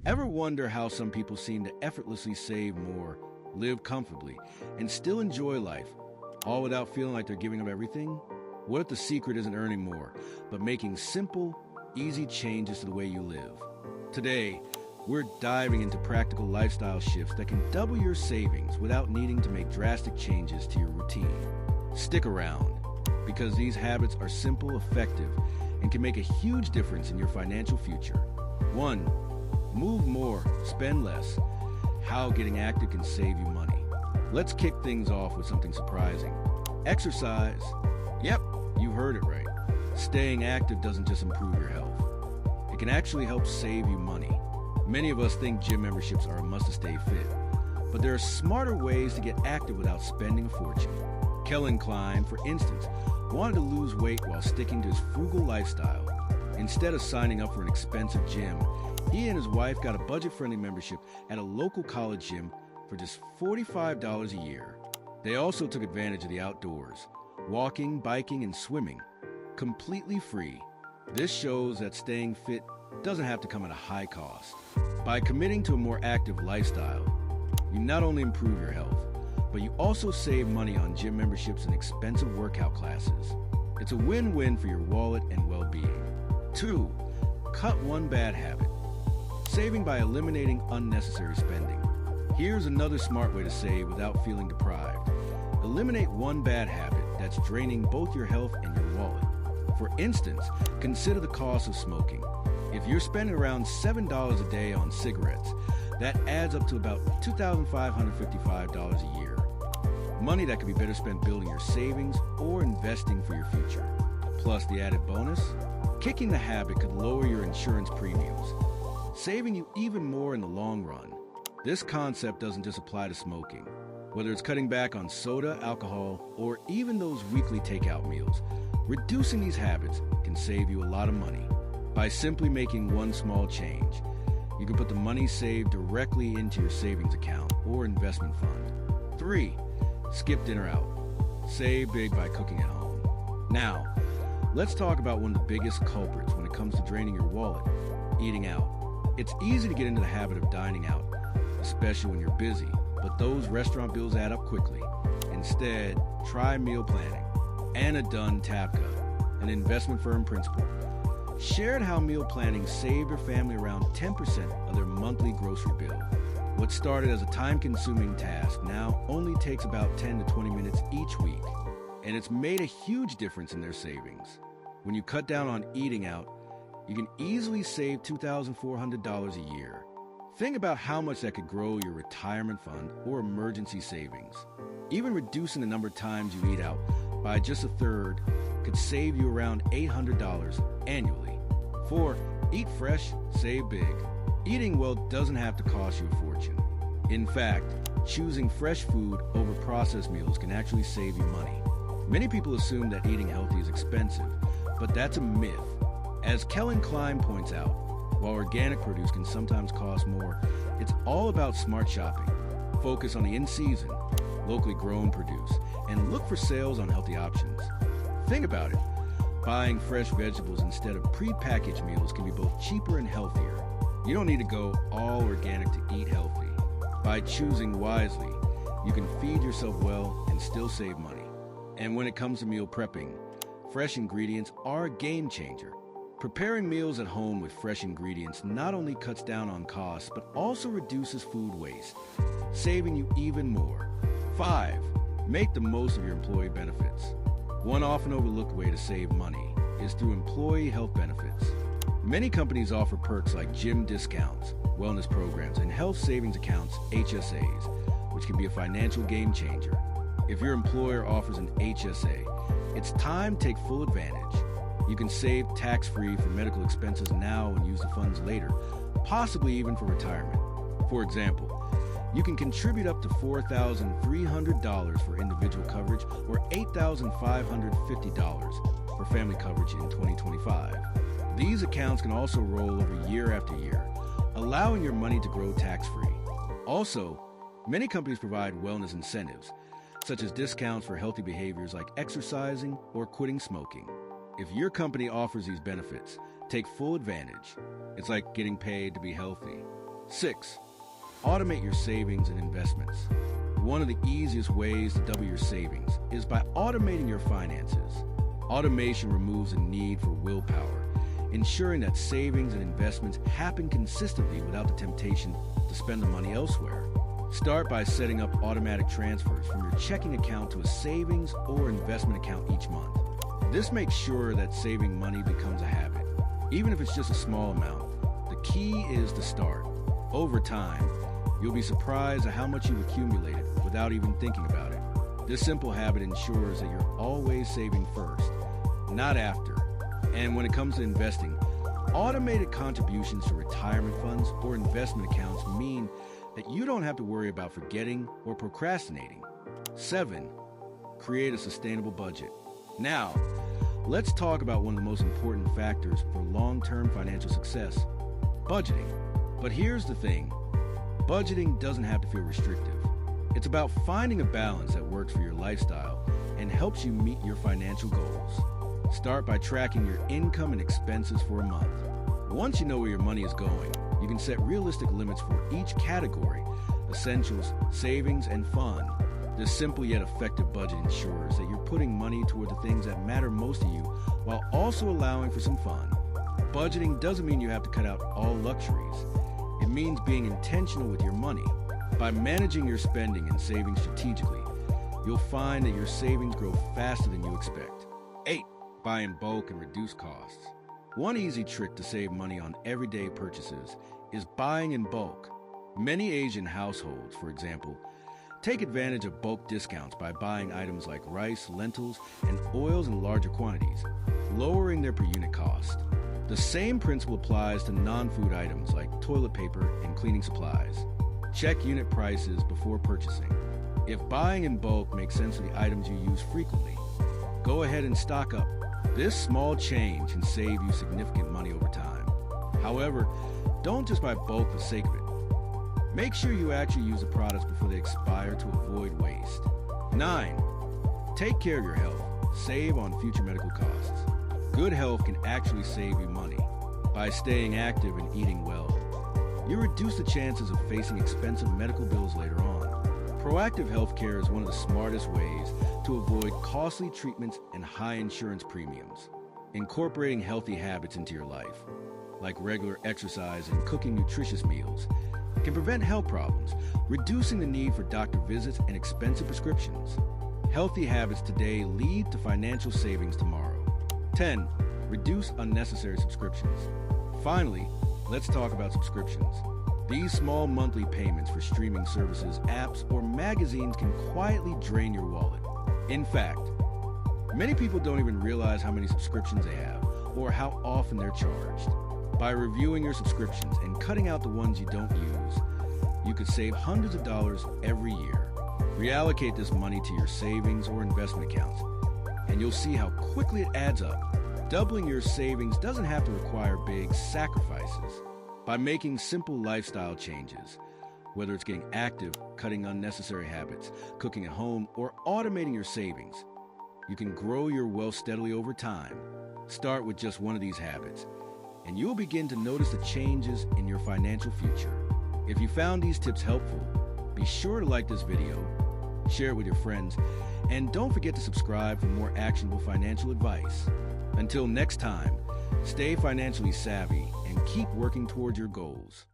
Ever wonder how some people seem to effortlessly save more, live comfortably, and still enjoy life, all without feeling like they're giving up everything? What if the secret isn't earning more, but making simple, easy changes to the way you live? Today, we're diving into practical lifestyle shifts that can double your savings without needing to make drastic changes to your routine. Stick around, because these habits are simple, effective, and can make a huge difference in your financial future. 1. Move more, spend less. How getting active can save you money. Let's kick things off with something surprising. Exercise. Yep, you heard it right. Staying active doesn't just improve your health. It can actually help save you money. Many of us think gym memberships are a must to stay fit, but there are smarter ways to get active without spending a fortune. Kellen Klein, for instance, wanted to lose weight while sticking to his frugal lifestyle. Instead of signing up for an expensive gym, he and his wife got a budget-friendly membership at a local college gym for just $45 a year. They also took advantage of the outdoors, walking, biking, and swimming, completely free. This shows that staying fit doesn't have to come at a high cost. By committing to a more active lifestyle, you not only improve your health, but you also save money on gym memberships and expensive workout classes. It's a win-win for your wallet and well-being. 2. Cut one bad habit. Saving by eliminating unnecessary spending. Here's another smart way to save without feeling deprived. Eliminate one bad habit that's draining both your health and your wallet. For instance, consider the cost of smoking. If you're spending around $7 a day on cigarettes, that adds up to about $2,555 a year. Money that could be better spent building your savings or investing for your future. Plus the added bonus, kicking the habit could lower your insurance premiums, saving you even more in the long run. This concept doesn't just apply to smoking. Whether it's cutting back on soda, alcohol, or even those weekly takeout meals, reducing these habits can save you a lot of money. By simply making one small change, you can put the money saved directly into your savings account or investment fund. 3. Skip dinner out. Save big by cooking at home. Now, let's talk about one of the biggest culprits when it comes to draining your wallet: eating out. It's easy to get into the habit of dining out, especially when you're busy, but those restaurant bills add up quickly. Instead, try meal planning. Anna Dunn Tapka, an investment firm principal, shared how meal planning saved her family around 10% of their monthly grocery bill. What started as a time-consuming task now only takes about 10 to 20 minutes each week, and it's made a huge difference in their savings. When you cut down on eating out, you can easily save $2,400 a year. Think about how much that could grow your retirement fund or emergency savings. Even reducing the number of times you eat out by just a third could save you around $800 annually. 4. Eat fresh, save big. Eating well doesn't have to cost you a fortune. In fact, choosing fresh food over processed meals can actually save you money. Many people assume that eating healthy is expensive, but that's a myth. As Kellen Klein points out, while organic produce can sometimes cost more, it's all about smart shopping. Focus on the in-season, locally grown produce, and look for sales on healthy options. Think about it. Buying fresh vegetables instead of pre-packaged meals can be both cheaper and healthier. You don't need to go all organic to eat healthy. By choosing wisely, you can feed yourself well and still save money. And when it comes to meal prepping, fresh ingredients are a game changer. Preparing meals at home with fresh ingredients not only cuts down on costs, but also reduces food waste, saving you even more. 5. Make the most of your employee benefits. One often overlooked way to save money is through employee health benefits. Many companies offer perks like gym discounts, wellness programs, and health savings accounts, HSAs, which can be a financial game changer. If your employer offers an HSA, it's time to take full advantage. You can save tax-free for medical expenses now and use the funds later, possibly even for retirement. For example, you can contribute up to $4,300 for individual coverage or $8,550 for family coverage in 2025. These accounts can also roll over year after year, allowing your money to grow tax-free. Also, many companies provide wellness incentives, such as discounts for healthy behaviors like exercising or quitting smoking. If your company offers these benefits, take full advantage. It's like getting paid to be healthy. 6. Automate your savings and investments. One of the easiest ways to double your savings is by automating your finances. Automation removes the need for willpower, ensuring that savings and investments happen consistently without the temptation to spend the money elsewhere. Start by setting up automatic transfers from your checking account to a savings or investment account each month. This makes sure that saving money becomes a habit, even if it's just a small amount. The key is to start. Over time, you'll be surprised at how much you've accumulated without even thinking about it. This simple habit ensures that you're always saving first, not after. And when it comes to investing, automated contributions to retirement funds or investment accounts mean that you don't have to worry about forgetting or procrastinating. 7. Create a sustainable budget. Now, let's talk about one of the most important factors for long-term financial success, budgeting. But here's the thing, budgeting doesn't have to feel restrictive. It's about finding a balance that works for your lifestyle and helps you meet your financial goals. Start by tracking your income and expenses for a month. Once you know where your money is going, you can set realistic limits for each category: essentials, savings, and fun. This simple yet effective budget ensures that you're putting money toward the things that matter most to you while also allowing for some fun. Budgeting doesn't mean you have to cut out all luxuries. It means being intentional with your money. By managing your spending and saving strategically, you'll find that your savings grow faster than you expect. 8. Buy in bulk and reduce costs. One easy trick to save money on everyday purchases is buying in bulk. Many Asian households, for example, take advantage of bulk discounts by buying items like rice, lentils, and oils in larger quantities, lowering their per unit cost. The same principle applies to non-food items like toilet paper and cleaning supplies. Check unit prices before purchasing. If buying in bulk makes sense for the items you use frequently, go ahead and stock up. This small change can save you significant money over time. However, don't just buy bulk for the sake of it. Make sure you actually use the products before they expire to avoid waste. 9. Take care of your health. Save on future medical costs. Good health can actually save you money. By staying active and eating well, you reduce the chances of facing expensive medical bills later on. Proactive healthcare is one of the smartest ways to avoid costly treatments and high insurance premiums. Incorporating healthy habits into your life, like regular exercise and cooking nutritious meals, can prevent health problems, reducing the need for doctor visits and expensive prescriptions. Healthy habits today lead to financial savings tomorrow. 10. Reduce unnecessary subscriptions. Finally, let's talk about subscriptions. These small monthly payments for streaming services, apps, or magazines can quietly drain your wallet. In fact, many people don't even realize how many subscriptions they have or how often they're charged. By reviewing your subscriptions and cutting out the ones you don't use, you could save hundreds of dollars every year. Reallocate this money to your savings or investment accounts, and you'll see how quickly it adds up. Doubling your savings doesn't have to require big sacrifices. By making simple lifestyle changes, whether it's getting active, cutting unnecessary habits, cooking at home, or automating your savings, you can grow your wealth steadily over time. Start with just one of these habits, and you'll begin to notice the changes in your financial future. If you found these tips helpful, be sure to like this video, share it with your friends, and don't forget to subscribe for more actionable financial advice. Until next time, stay financially savvy and keep working towards your goals.